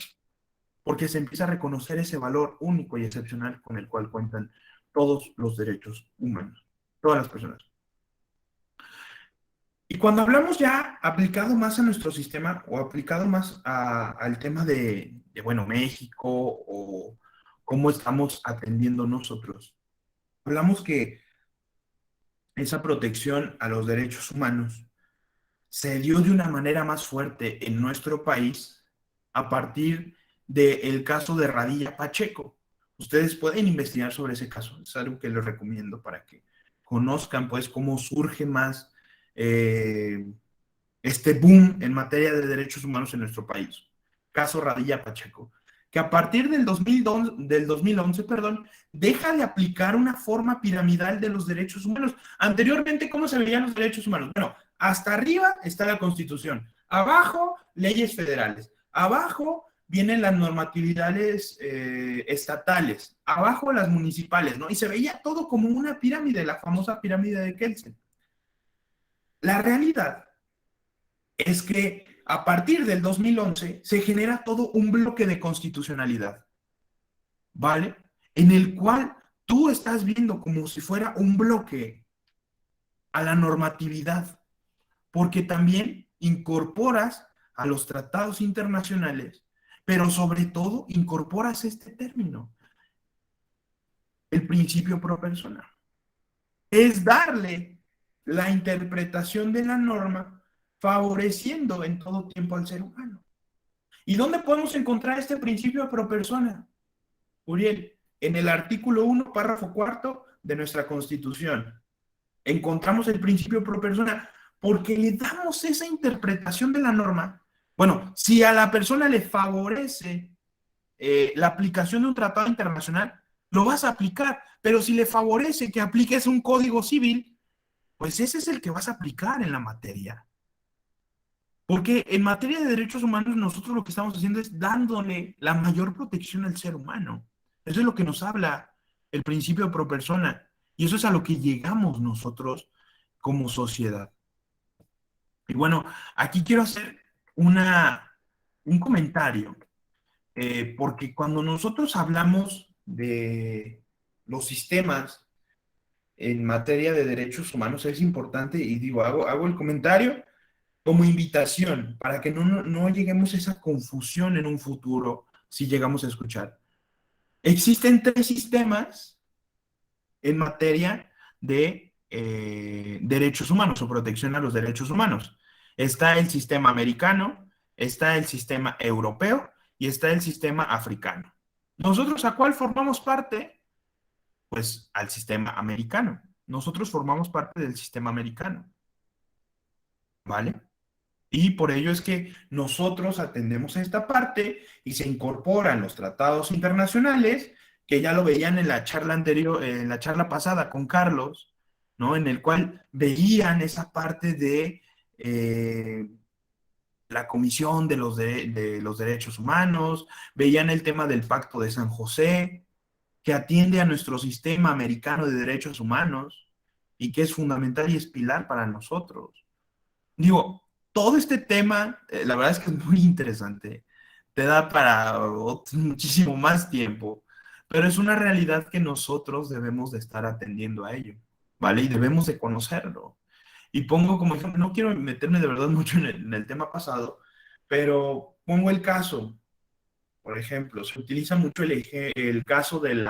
porque se empieza a reconocer ese valor único y excepcional con el cual cuentan todos los derechos humanos, todas las personas. Y cuando hablamos ya aplicado más a nuestro sistema o aplicado más al tema bueno, México o cómo estamos atendiendo nosotros, hablamos que esa protección a los derechos humanos se dio de una manera más fuerte en nuestro país a partir del caso de Radilla Pacheco. Ustedes pueden investigar sobre ese caso, es algo que les recomiendo para que conozcan pues cómo surge más este boom en materia de derechos humanos en nuestro país. Caso Radilla Pacheco, que a partir del 2011, perdón, deja de aplicar una forma piramidal de los derechos humanos. Anteriormente, ¿cómo se veían los derechos humanos? Bueno, hasta arriba está la Constitución, abajo leyes federales, abajo vienen las normatividades estatales, abajo las municipales, ¿no? Y se veía todo como una pirámide, la famosa pirámide de Kelsen. La realidad es que a partir del 2011 se genera todo un bloque de constitucionalidad, ¿vale? En el cual tú estás viendo como si fuera un bloque a la normatividad, porque también incorporas a los tratados internacionales, pero sobre todo incorporas este término, el principio pro persona. Es darle la interpretación de la norma favoreciendo en todo tiempo al ser humano. ¿Y dónde podemos encontrar este principio pro persona? Uriel, en el artículo 1, párrafo 4 de nuestra Constitución. Encontramos el principio pro persona porque le damos esa interpretación de la norma. Bueno, si a la persona le favorece la aplicación de un tratado internacional, lo vas a aplicar, pero si le favorece que apliques un código civil, pues ese es el que vas a aplicar en la materia. Porque en materia de derechos humanos nosotros lo que estamos haciendo es dándole la mayor protección al ser humano. Eso es lo que nos habla el principio pro persona. Y eso es a lo que llegamos nosotros como sociedad. Y bueno, aquí quiero hacer un comentario, porque cuando nosotros hablamos de los sistemas en materia de derechos humanos es importante, y digo, hago el comentario como invitación para que no lleguemos a esa confusión en un futuro si llegamos a escuchar. Existen tres sistemas en materia de derechos humanos o protección a los derechos humanos. Está el sistema americano, está el sistema europeo y está el sistema africano. ¿Nosotros a cuál formamos parte? Pues al sistema americano. Nosotros formamos parte del sistema americano, ¿vale? Y por ello es que nosotros atendemos a esta parte y se incorporan los tratados internacionales, que ya lo veían en la charla anterior, en la charla pasada con Carlos, ¿no? En el cual veían esa parte de la Comisión de los Derechos Humanos, veían el tema del Pacto de San José, que atiende a nuestro sistema americano de derechos humanos y que es fundamental y es pilar para nosotros. Digo, todo este tema, la verdad es que es muy interesante. Te da para muchísimo más tiempo, pero es una realidad que nosotros debemos de estar atendiendo a ello, ¿vale? Y debemos de conocerlo. Y pongo como ejemplo, no quiero meterme de verdad mucho en el tema pasado, pero pongo el caso, por ejemplo, se utiliza mucho el caso del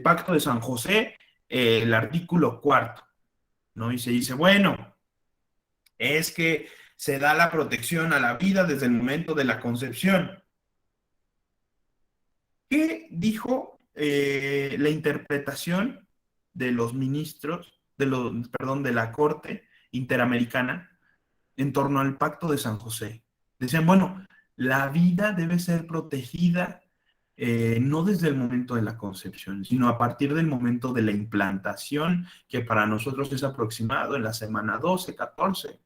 Pacto de San José, el artículo cuarto, ¿no? Y se dice, bueno, es que se da la protección a la vida desde el momento de la concepción. ¿Qué dijo la interpretación de los ministros, perdón, de la Corte Interamericana en torno al Pacto de San José? Decían, bueno, la vida debe ser protegida no desde el momento de la concepción, sino a partir del momento de la implantación, que para nosotros es aproximado en la semana 12, 14.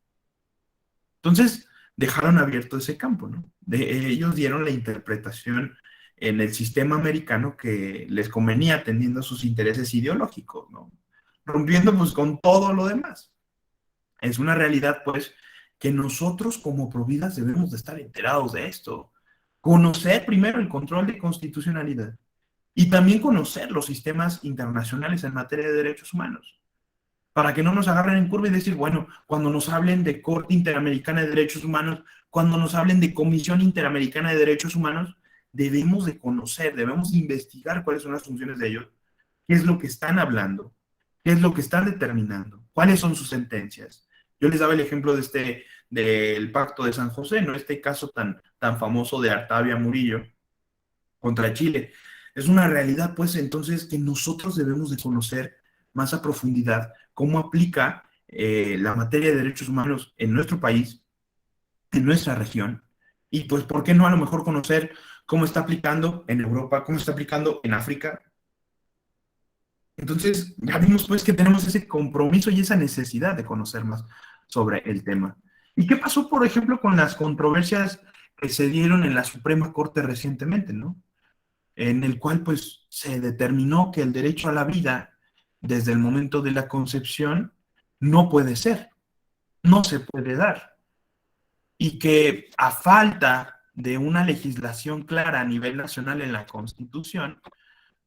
Entonces, dejaron abierto ese campo, ¿no? Ellos dieron la interpretación en el sistema americano que les convenía atendiendo a sus intereses ideológicos, ¿no? Rompiendo pues con todo lo demás. Es una realidad, pues, que nosotros como providas debemos de estar enterados de esto. Conocer primero el control de constitucionalidad y también conocer los sistemas internacionales en materia de derechos humanos, para que no nos agarren en curva y decir, bueno, cuando nos hablen de Corte Interamericana de Derechos Humanos, cuando nos hablen de Comisión Interamericana de Derechos Humanos, debemos de conocer, debemos investigar cuáles son las funciones de ellos, qué es lo que están hablando, qué es lo que están determinando, cuáles son sus sentencias. Yo les daba el ejemplo del Pacto de San José, ¿no? Este caso tan famoso de Artavia Murillo contra Chile. Es una realidad, pues, entonces, que nosotros debemos de conocer más a profundidad cómo aplica la materia de derechos humanos en nuestro país, en nuestra región, y pues, ¿por qué no a lo mejor conocer cómo está aplicando en Europa, cómo está aplicando en África? Entonces, ya vimos pues que tenemos ese compromiso y esa necesidad de conocer más sobre el tema. ¿Y qué pasó, por ejemplo, con las controversias que se dieron en la Suprema Corte recientemente, ¿no? En el cual pues se determinó que el derecho a la vida desde el momento de la concepción no puede ser, no se puede dar, y que a falta de una legislación clara a nivel nacional en la Constitución,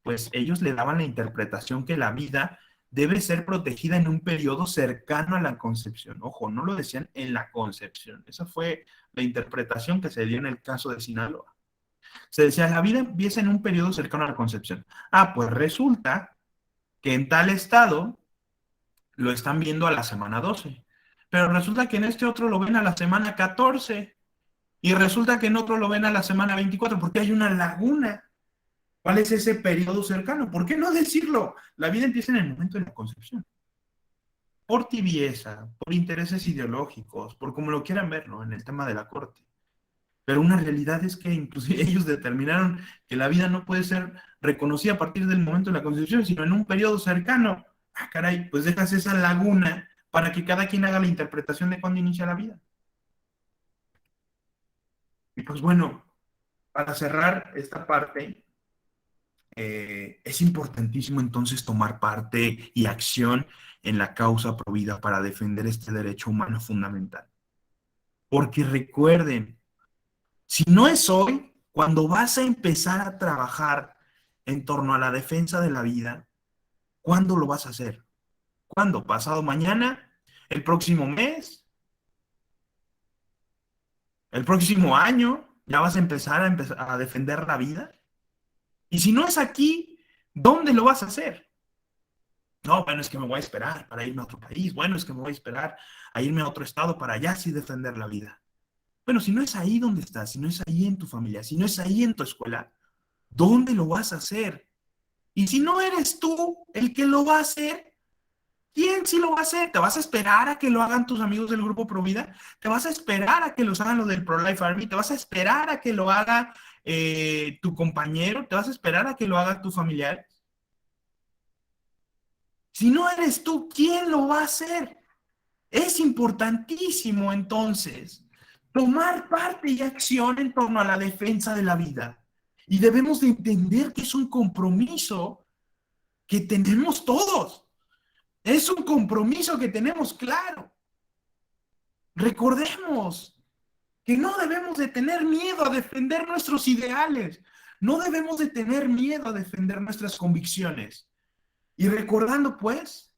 pues ellos le daban la interpretación que la vida debe ser protegida en un periodo cercano a la concepción. Ojo, no lo decían en la concepción. Esa fue la interpretación que se dio en el caso de Sinaloa. Se decía, la vida empieza en un periodo cercano a la concepción. Ah, pues resulta que en tal estado lo están viendo a la semana 12, pero resulta que en este otro lo ven a la semana 14 y resulta que en otro lo ven a la semana 24 porque hay una laguna. ¿Cuál es ese periodo cercano? ¿Por qué no decirlo? La vida empieza en el momento de la concepción. Por tibieza, por intereses ideológicos, por como lo quieran ver, ¿no? En el tema de la corte. Pero una realidad es que inclusive ellos determinaron que la vida no puede ser reconocida a partir del momento de la concepción, sino en un periodo cercano. Ah, caray, pues dejas esa laguna para que cada quien haga la interpretación de cuándo inicia la vida. pues bueno, para cerrar esta parte, es importantísimo entonces tomar parte y acción en la causa provida para defender este derecho humano fundamental. Porque recuerden, si no es hoy, cuando vas a empezar a trabajar en torno a la defensa de la vida, ¿cuándo lo vas a hacer? ¿Cuándo? ¿Pasado mañana? ¿El próximo mes? ¿El próximo año? ¿Ya vas a empezar a defender la vida? Y si no es aquí, ¿dónde lo vas a hacer? No, bueno, es que me voy a esperar para irme a otro país. Bueno, es que me voy a esperar a irme a otro estado para allá sí defender la vida. Bueno, si no es ahí donde estás, si no es ahí en tu familia, si no es ahí en tu escuela, ¿dónde lo vas a hacer? Y si no eres tú el que lo va a hacer, ¿quién sí lo va a hacer? ¿Te vas a esperar a que lo hagan tus amigos del Grupo Provida? ¿Te vas a esperar a que los hagan los del Pro-Life Army? ¿Te vas a esperar a que lo haga tu compañero? ¿Te vas a esperar a que lo haga tu familiar? Si no eres tú, ¿quién lo va a hacer? Es importantísimo entonces tomar parte y acción en torno a la defensa de la vida. Y debemos de entender que es un compromiso que tenemos todos. Es un compromiso que tenemos claro. Recordemos que no debemos de tener miedo a defender nuestros ideales. No debemos de tener miedo a defender nuestras convicciones. Y recordando pues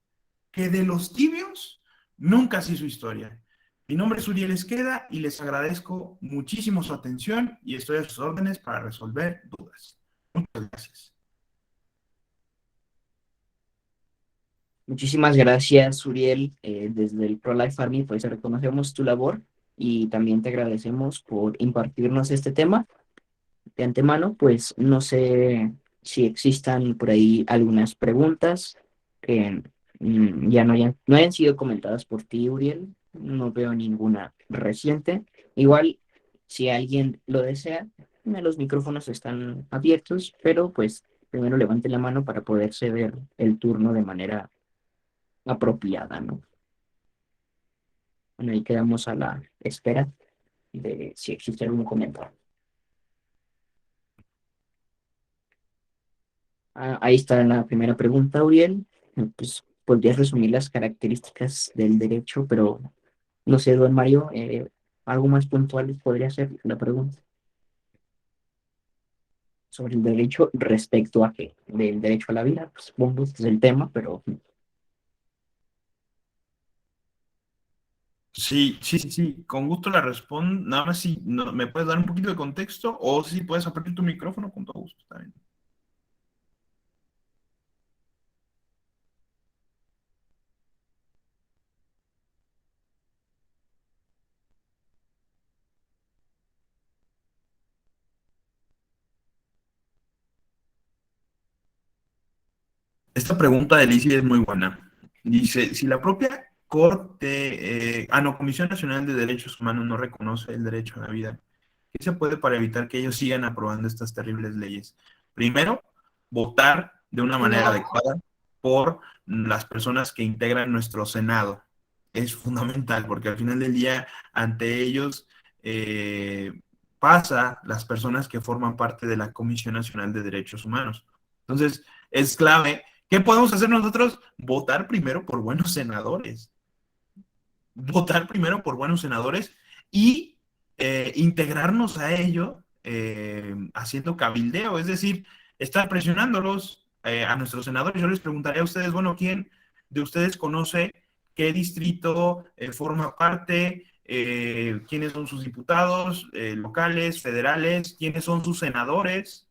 que de los tibios nunca se hizo historia. Mi nombre es Uriel Esqueda y les agradezco muchísimo su atención y estoy a sus órdenes para resolver dudas. Muchas gracias. Muchísimas gracias, Uriel. Desde el Pro-Life Army, pues reconocemos tu labor y también te agradecemos por impartirnos este tema. De antemano, pues no sé si existan por ahí algunas preguntas que ya no hayan sido comentadas por ti, Uriel. No veo ninguna reciente. Igual, si alguien lo desea, los micrófonos están abiertos, pero pues primero levante la mano para poder ceder el turno de manera apropiada, ¿no? Bueno, ahí quedamos a la espera de si existe algún comentario. Ahí está la primera pregunta, Uriel. Pues podrías resumir las características del derecho, pero no sé, don Mario, algo más puntual podría ser la pregunta sobre el derecho respecto a qué, del derecho a la vida, pues, supongo que es el tema, pero Sí, sí, sí, sí, con gusto la respondo. Nada más si me puedes dar un poquito de contexto o si puedes abrir tu micrófono con todo gusto también. Esta pregunta de Lizzie es muy buena. Dice, si la propia Comisión Nacional de Derechos Humanos no reconoce el derecho a la vida, ¿qué se puede para evitar que ellos sigan aprobando estas terribles leyes? Primero, votar de una manera adecuada por las personas que integran nuestro Senado. Es fundamental porque al final del día, ante ellos pasa las personas que forman parte de la Comisión Nacional de Derechos Humanos. Entonces, es clave. ¿Qué podemos hacer nosotros? Votar primero por buenos senadores. Votar primero por buenos senadores y integrarnos a ello haciendo cabildeo, es decir, estar presionándolos a nuestros senadores. Yo les preguntaré a ustedes, bueno, ¿quién de ustedes conoce qué distrito forma parte? ¿Quiénes son sus diputados locales, federales? ¿Quiénes son sus senadores?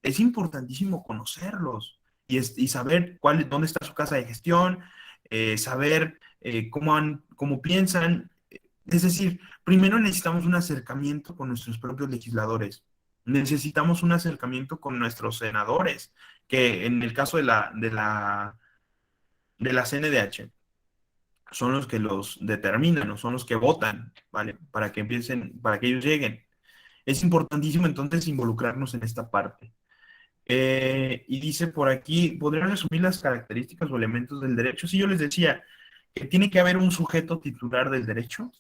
Es importantísimo conocerlos y saber dónde está su casa de gestión, saber cómo piensan. Es decir, primero necesitamos un acercamiento con nuestros propios legisladores. Necesitamos un acercamiento con nuestros senadores, que en el caso de la CNDH son los que los determinan o son los que votan, ¿vale? Para que ellos lleguen. Es importantísimo entonces involucrarnos en esta parte. Y dice por aquí, ¿podrían resumir las características o elementos del derecho? Sí, yo les decía que tiene que haber un sujeto titular del derecho,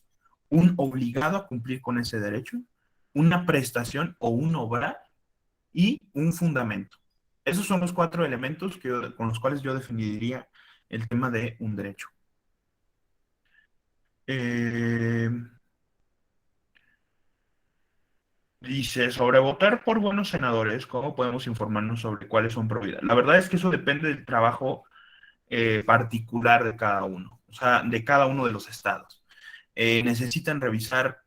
un obligado a cumplir con ese derecho, una prestación o un obrar y un fundamento. Esos son los cuatro elementos con los cuales yo definiría el tema de un derecho. Eh, Dice, sobre votar por buenos senadores, ¿cómo podemos informarnos sobre cuáles son prioridades? La verdad es que eso depende del trabajo particular de cada uno, o sea, de cada uno de los estados. Necesitan revisar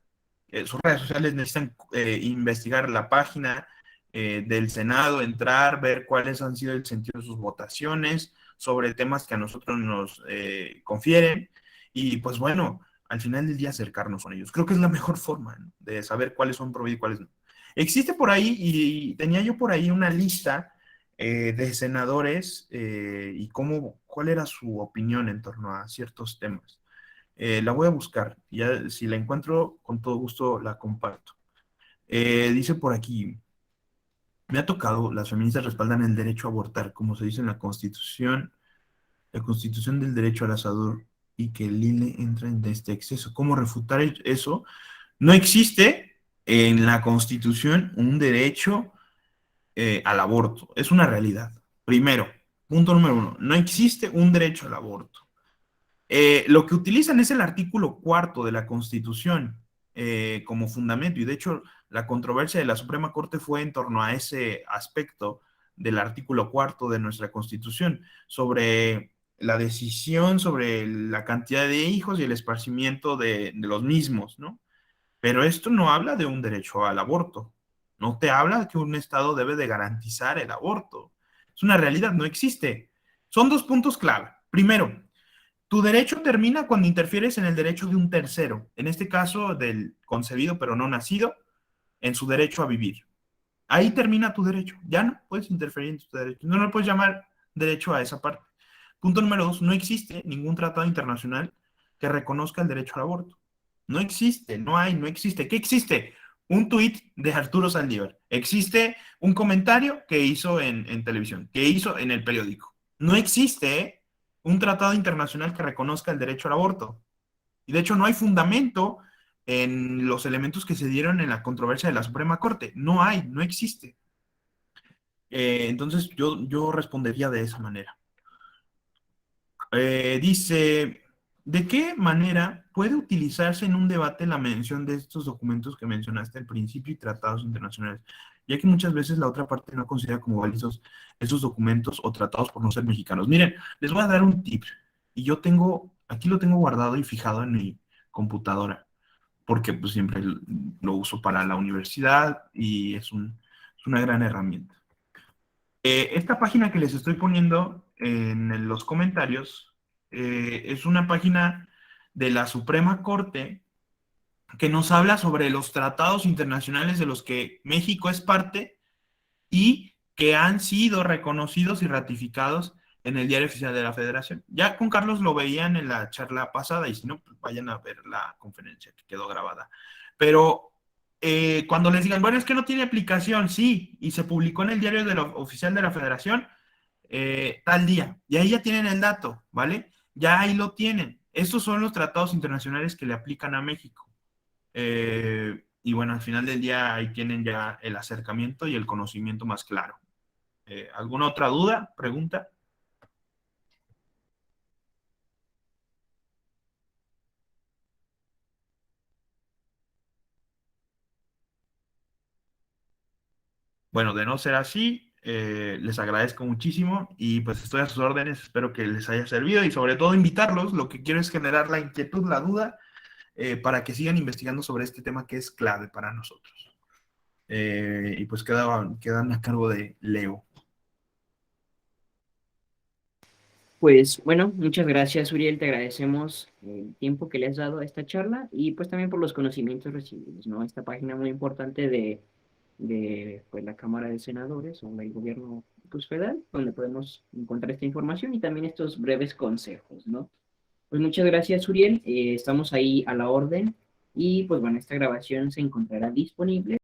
sus redes sociales, necesitan investigar la página del Senado, entrar, ver cuáles han sido el sentido de sus votaciones sobre temas que a nosotros nos confieren y pues bueno, al final del día acercarnos con ellos. Creo que es la mejor forma, ¿no?, de saber cuáles son pro y cuáles no. Existe por ahí, y tenía yo por ahí una lista de senadores y cuál era su opinión en torno a ciertos temas. La voy a buscar, ya si la encuentro, con todo gusto la comparto. Dice por aquí, me ha tocado, las feministas respaldan el derecho a abortar, como se dice en la constitución del derecho al asador, y que el INE entra en este exceso. ¿Cómo refutar eso? No existe en la constitución un derecho al aborto, es una realidad. Primero, punto número uno, no existe un derecho al aborto. Lo que utilizan es el artículo cuarto de la Constitución como fundamento, y de hecho la controversia de la Suprema Corte fue en torno a ese aspecto del artículo cuarto de nuestra Constitución, sobre la decisión sobre la cantidad de hijos y el esparcimiento de los mismos, ¿no? Pero esto no habla de un derecho al aborto, no te habla de que un Estado debe de garantizar el aborto. Es una realidad, no existe. Son dos puntos clave. Primero, tu derecho termina cuando interfieres en el derecho de un tercero, en este caso del concebido pero no nacido, en su derecho a vivir. Ahí termina tu derecho, ya no puedes interferir en tu derecho, no le puedes llamar derecho a esa parte. Punto número dos, no existe ningún tratado internacional que reconozca el derecho al aborto. No existe, no existe. ¿Qué existe? Un tuit de Arturo Saldívar. Existe un comentario que hizo en televisión, que hizo en el periódico. No existe un tratado internacional que reconozca el derecho al aborto. Y de hecho no hay fundamento en los elementos que se dieron en la controversia de la Suprema Corte. No hay, no existe. Entonces yo respondería de esa manera. Dice, ¿de qué manera puede utilizarse en un debate la mención de estos documentos que mencionaste al principio y tratados internacionales? Ya que muchas veces la otra parte no considera como válidos esos documentos o tratados por no ser mexicanos. Miren, les voy a dar un tip. Y aquí lo tengo guardado y fijado en mi computadora, porque pues siempre lo uso para la universidad y es una gran herramienta. Esta página que les estoy poniendo en los comentarios es una página de la Suprema Corte que nos habla sobre los tratados internacionales de los que México es parte y que han sido reconocidos y ratificados en el Diario Oficial de la Federación. Ya con Carlos lo veían en la charla pasada, y si no, pues vayan a ver la conferencia que quedó grabada. Pero cuando les digan, bueno, es que no tiene aplicación, sí, y se publicó en el Diario Oficial de la Federación tal día, y ahí ya tienen el dato, ¿vale? Ya ahí lo tienen. Estos son los tratados internacionales que le aplican a México. Y bueno, al final del día ahí tienen ya el acercamiento y el conocimiento más claro. ¿Alguna otra duda, pregunta? Bueno, de no ser así, les agradezco muchísimo y pues estoy a sus órdenes, espero que les haya servido y sobre todo invitarlos, lo que quiero es generar la inquietud, la duda, para que sigan investigando sobre este tema que es clave para nosotros. Y pues quedan a cargo de Leo. Pues bueno, muchas gracias, Uriel. Te agradecemos el tiempo que le has dado a esta charla y pues también por los conocimientos recibidos, ¿no? Esta página muy importante de pues, la Cámara de Senadores o del gobierno pues, federal, donde podemos encontrar esta información y también estos breves consejos, ¿no? Pues muchas gracias, Uriel. Estamos ahí a la orden y pues bueno, esta grabación se encontrará disponible